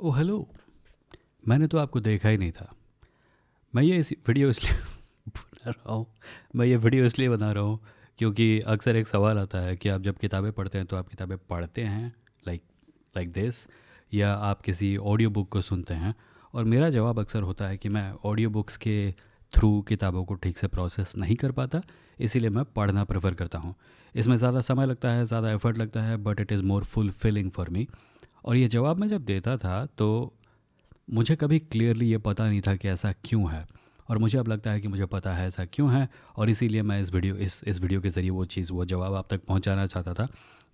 Oh hello. मैंने तो आपको देखा ही नहीं था। मैं ये इस वीडियो इसलिए बना रहा हूँ मैं ये वीडियो इसलिए बना रहा हूँ क्योंकि अक्सर एक सवाल आता है कि आप जब किताबें पढ़ते हैं तो आप किताबें पढ़ते हैं लाइक लाइक दिस, या आप किसी ऑडियो बुक को सुनते हैं। और मेरा जवाब अक्सर होता है कि मैं ऑडियो बुक्स के थ्रू किताबों को ठीक से प्रोसेस नहीं कर पाता, इसीलिए मैं पढ़ना प्रेफर करता हूँ। इसमें ज़्यादा समय लगता है, ज़्यादा एफर्ट लगता है, but it is more fulfilling for me. और ये जवाब मैं जब देता था तो मुझे कभी क्लियरली ये पता नहीं था कि ऐसा क्यों है, और मुझे अब लगता है कि मुझे पता है ऐसा क्यों है। और इसीलिए मैं इस वीडियो के ज़रिए वो जवाब आप तक पहुंचाना चाहता था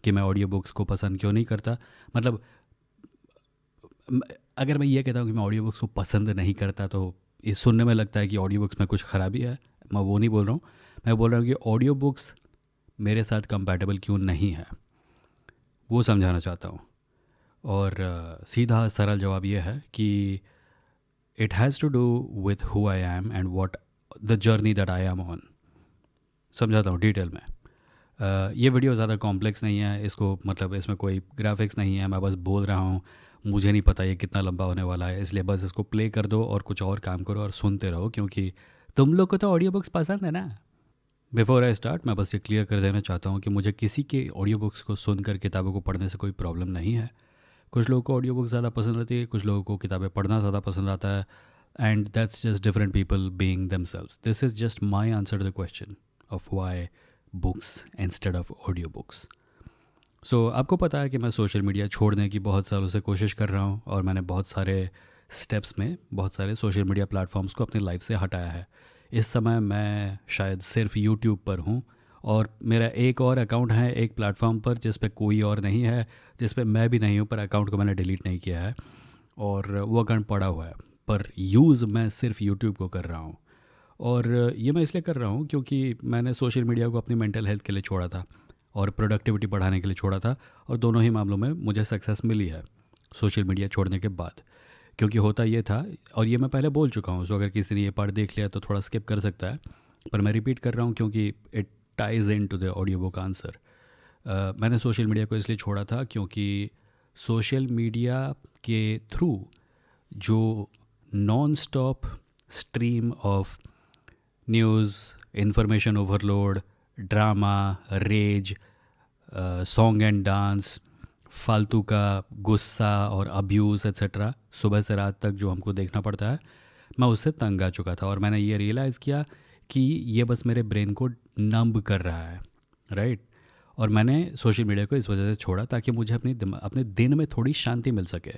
कि मैं ऑडियो बुक्स को पसंद क्यों नहीं करता। मतलब म- अगर मैं ये कहता हूँ कि मैं ऑडियो बुक्स को पसंद नहीं करता तो इस सुनने में लगता है कि ऑडियो बुक्स में कुछ ख़राबी है। मैं वो नहीं बोल रहा हूँ। मैं बोल रहा हूँ कि ऑडियो बुक्स मेरे साथ कंपैटिबल क्यों नहीं है, वो समझाना चाहता हूँ। और सीधा सरल जवाब ये है कि it has to do with who I am and what the journey that I am on। समझाता हूँ डिटेल में। ये वीडियो ज़्यादा कॉम्प्लेक्स नहीं है, इसको मतलब इसमें कोई ग्राफिक्स नहीं है, मैं बस बोल रहा हूँ। मुझे नहीं पता ये कितना लंबा होने वाला है, इसलिए बस इसको प्ले कर दो और कुछ और काम करो और सुनते रहो, क्योंकि तुम लोग को तो ऑडियो बुक्स पसंद है ना। बिफोर आई स्टार्ट मैं बस ये क्लियर कर देना चाहता हूँ कि मुझे किसी के ऑडियो बुक्स को सुनकर किताबों को पढ़ने से कोई प्रॉब्लम नहीं है। कुछ लोगों को ऑडियो बुक ज़्यादा पसंद आती है, कुछ लोगों को किताबें पढ़ना ज़्यादा पसंद आता है। And that's just different people being themselves. This is just my answer to the question of why books instead of audio books. So आपको पता है कि मैं सोशल मीडिया छोड़ने की बहुत सालों से कोशिश कर रहा हूँ, और मैंने बहुत सारे स्टेप्स में बहुत सारे सोशल मीडिया प्लेटफॉर्म्स को अपनी लाइफ से हटाया है। इस समय मैं शायद सिर्फ यूट्यूब पर हूँ, और मेरा एक और अकाउंट है एक प्लेटफॉर्म पर जिस पे कोई और नहीं है, जिस पे मैं भी नहीं हूँ, पर अकाउंट को मैंने डिलीट नहीं किया है और वो अकाउंट पड़ा हुआ है। पर यूज़ मैं सिर्फ यूट्यूब को कर रहा हूँ। और ये मैं इसलिए कर रहा हूँ क्योंकि मैंने सोशल मीडिया को अपनी मेंटल हेल्थ के लिए छोड़ा था और प्रोडक्टिविटी बढ़ाने के लिए छोड़ा था, और दोनों ही मामलों में मुझे सक्सेस मिली है सोशल मीडिया छोड़ने के बाद। क्योंकि होता ये था, और ये मैं पहले बोल चुका हूँ, सो अगर किसी ने ये पढ़ देख लिया तो थोड़ा स्किप कर सकता है, पर मैं रिपीट कर रहा हूँ क्योंकि it ties into the audio book answer. मैंने सोशल मीडिया को इसलिए छोड़ा था क्योंकि सोशल मीडिया के थ्रू जो non stop stream of news, information overload, drama, rage, song and dance, फालतू का गुस्सा और अब्यूज़ एक्सेट्रा सुबह से रात तक जो हमको देखना पड़ता है, मैं उससे तंग आ चुका था। और मैंने ये रियलाइज़ किया कि ये बस मेरे ब्रेन को नंब कर रहा है, राइट। और मैंने सोशल मीडिया को इस वजह से छोड़ा ताकि मुझे अपने दिन में थोड़ी शांति मिल सके।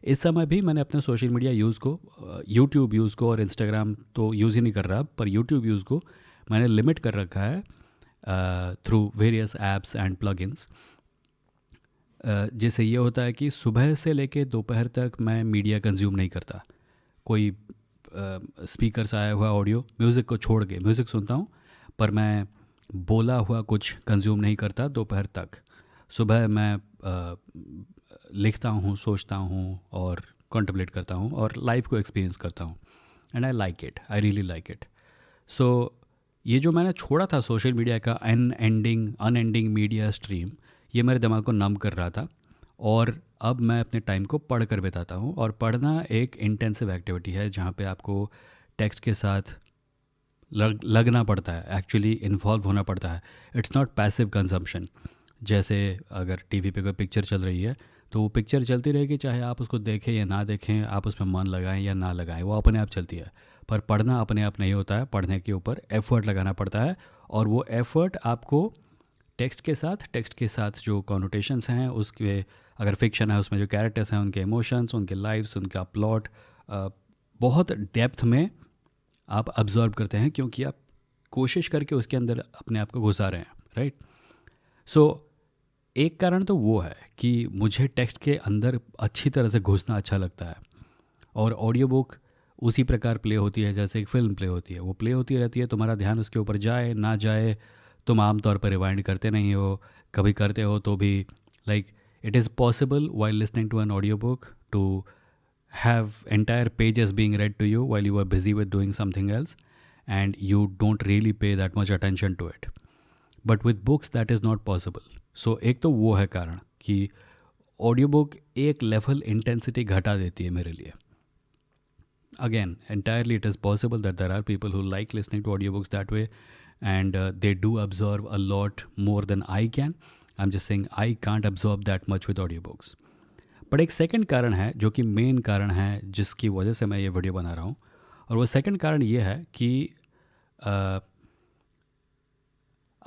इस समय भी मैंने अपने सोशल मीडिया यूज़ को, यूट्यूब यूज़ को, और इंस्टाग्राम तो यूज़ ही नहीं कर रहा, पर यूट्यूब यूज़ को मैंने लिमिट कर रखा है through various apps and plugins. जिससे ये होता है कि सुबह से लेके दोपहर तक मैं मीडिया कंज्यूम नहीं करता। कोई स्पीकर से आया हुआ ऑडियो, म्यूज़िक को छोड़ के म्यूज़िक सुनता हूँ, पर मैं बोला हुआ कुछ कंज्यूम नहीं करता दोपहर तक। सुबह मैं लिखता हूँ, सोचता हूँ और कॉन्टम्पलेट करता हूँ और लाइफ को एक्सपीरियंस करता हूँ। And I like it, I really like it. So ये जो मैंने छोड़ा था सोशल मीडिया का अनएंडिंग मीडिया स्ट्रीम, ये मेरे दिमाग को नम कर रहा था। और अब मैं अपने टाइम को पढ़ कर बिताता हूँ, और पढ़ना एक इंटेंसिव एक्टिविटी है जहाँ पे आपको टेक्स्ट के साथ लगना पड़ता है, एक्चुअली इन्वॉल्व होना पड़ता है। It's not passive consumption. जैसे अगर टीवी पे कोई पिक्चर चल रही है तो वो पिक्चर चलती रहेगी, चाहे आप उसको देखें या ना देखें, आप उसमें मन लगाएं या ना लगाएं, वो अपने आप चलती है। पर पढ़ना अपने आप नहीं होता है, पढ़ने के ऊपर एफ़र्ट लगाना पड़ता है। और वो एफ़र्ट आपको टेक्स्ट के साथ जो कॉनोटेशंस हैं उसके, अगर फिक्शन है उसमें जो कैरेक्टर्स हैं उनके इमोशंस, उनके लाइफ्स, उनका प्लॉट, बहुत डेप्थ में आप अब्जॉर्ब करते हैं क्योंकि आप कोशिश करके उसके अंदर अपने आप को घुसा रहे हैं, राइट। सो एक कारण तो वो है कि मुझे टेक्स्ट के अंदर अच्छी तरह से घुसना अच्छा लगता है। और ऑडियो बुक उसी प्रकार प्ले होती है जैसे एक फ़िल्म प्ले होती है, वो प्ले होती रहती है, तुम्हारा ध्यान उसके ऊपर जाए ना जाए, तुम आमतौर पर रिवाइंड करते नहीं हो, कभी करते हो तो भी, like it is possible while listening to an audio book to have entire pages being read to you while you are busy with doing something else, and you don't really pay that much attention to it. But with books that is not possible. So एक तो वो है कारण कि audio book एक level intensity घटा देती है मेरे लिए. Again, entirely it is possible that there are people who like listening to audiobooks that way, and they do absorb a lot more than I can. I'm just saying I can't absorb that much with audiobooks. पर एक second कारण है जो कि main कारण है जिसकी वजह से मैं ये वीडियो बना रहा हूँ, और वो सेकंड कारण ये है कि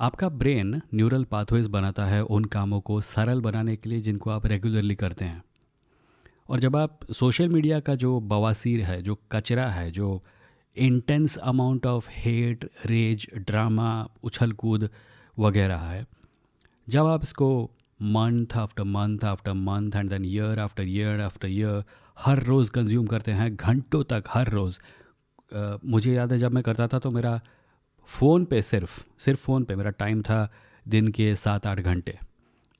आपका ब्रेन न्यूरल पाथवेज बनाता है उन कामों को सरल बनाने के लिए जिनको आप रेगुलरली करते हैं. और जब आप सोशल मीडिया का जो बवासीर है, जो कचरा है, जो intense amount of hate, rage, drama, उछल कूद वगैरह है, जब आप इसको month after month after month and then year after year after year हर रोज़ कंज्यूम करते हैं, घंटों तक हर रोज़. मुझे याद है जब मैं करता था तो मेरा फ़ोन पे सिर्फ फ़ोन पे मेरा टाइम था दिन के 7-8 घंटे,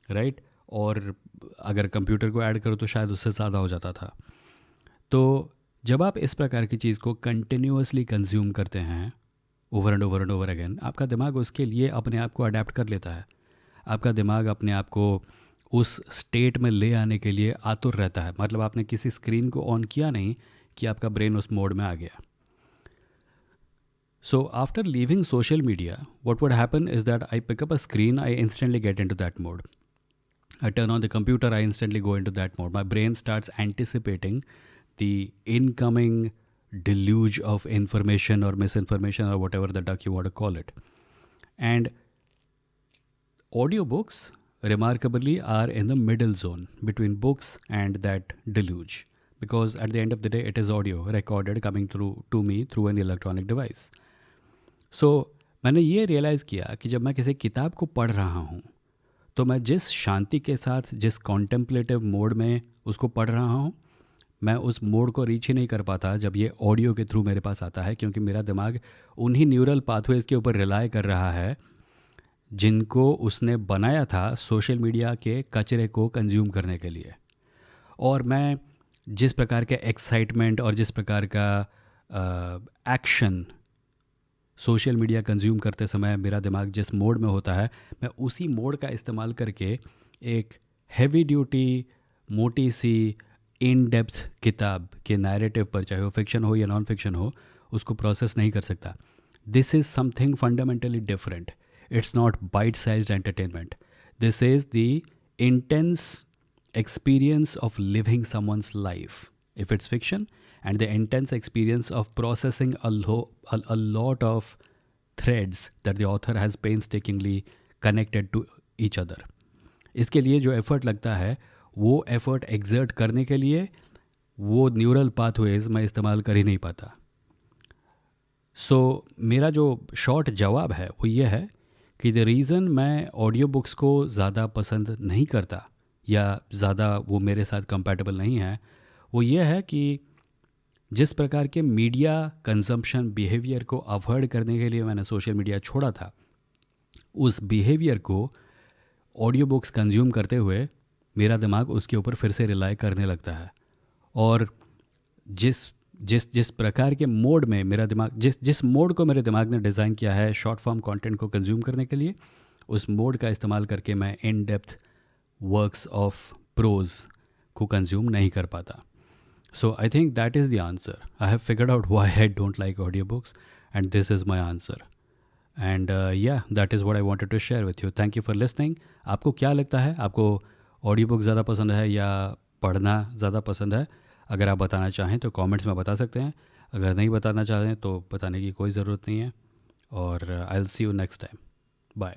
राइट. और अगर कंप्यूटर को ऐड करो तो शायद उससे ज़्यादा हो जाता था. तो जब आप इस प्रकार की चीज़ को कंटिन्यूअसली कंज्यूम करते हैं over and over and over again, आपका दिमाग उसके लिए अपने आप को अडेप्ट कर लेता है. आपका दिमाग अपने आप को उस स्टेट में ले आने के लिए आतुर रहता है. मतलब आपने किसी स्क्रीन को ऑन किया नहीं कि आपका ब्रेन उस मोड में आ गया. So after leaving social media, what would happen is that I pick up a screen, I instantly get into that mode. I turn on the computer, I instantly go into that mode. My brain starts anticipating the incoming deluge of information or misinformation or whatever the duck you want to call it. And audiobooks, remarkably, are in the middle zone between books and that deluge. Because at the end of the day, it is audio recorded coming through to me through an electronic device. So, मैंने ये realise किया कि जब मैं किसी किताब को पढ़ रहा हूँ तो मैं जिस शांति के साथ, जिस कॉन्टेम्पलेटिव मोड में उसको पढ़ रहा हूँ, मैं उस मोड को रीच ही नहीं कर पाता जब ये ऑडियो के थ्रू मेरे पास आता है, क्योंकि मेरा दिमाग उन्हीं न्यूरल पाथवेज़ के ऊपर रिलाई कर रहा है जिनको उसने बनाया था सोशल मीडिया के कचरे को कंज्यूम करने के लिए. और मैं जिस प्रकार के एक्साइटमेंट और जिस प्रकार का एक्शन सोशल मीडिया कंज्यूम करते समय मेरा दिमाग जिस मोड में होता है, मैं उसी मोड का इस्तेमाल करके एक हैवी ड्यूटी, मोटी सी, इन डेप्थ किताब के नैरेटिव पर, चाहे वो फिक्शन हो या नॉन फिक्शन हो, उसको प्रोसेस नहीं कर सकता. This is something fundamentally different. It's not bite-sized entertainment. This is the intense experience of living someone's life, if it's fiction, and the intense experience of processing a lot of threads that the author has painstakingly connected to each other. इसके लिए जो effort लगता है, वो effort exert करने के लिए वो न्यूरल पाथवेज मैं इस्तेमाल कर ही नहीं पाता. सो मेरा जो शॉर्ट जवाब है वो ये है कि द रीज़न मैं ऑडियो बुक्स को ज़्यादा पसंद नहीं करता या ज़्यादा वो मेरे साथ कंपैटिबल नहीं है, वो ये है कि जिस प्रकार के मीडिया कंजम्पशन बिहेवियर को अवॉइड करने के लिए मैंने सोशल मीडिया छोड़ा था, उस बिहेवियर को ऑडियो बुक्स कंज्यूम करते हुए मेरा दिमाग उसके ऊपर फिर से रिलाई करने लगता है. और जिस प्रकार के मोड में मेरा दिमाग, जिस मोड को मेरे दिमाग ने डिज़ाइन किया है शॉर्ट फॉर्म कंटेंट को कंज्यूम करने के लिए, उस मोड का इस्तेमाल करके मैं in depth works of prose को कंज्यूम नहीं कर पाता. So I think that is the answer. I have figured out why I don't like audio books and this is my answer. And yeah that is what I wanted to share with you. Thank you for listening. आपको क्या लगता है, आपको audio book ज़्यादा पसंद है या पढ़ना ज़्यादा पसंद है? अगर आप बताना चाहें तो कमेंट्स में बता सकते हैं. अगर नहीं बताना चाहें तो बताने की कोई ज़रूरत नहीं है. और I will see you next time. Bye.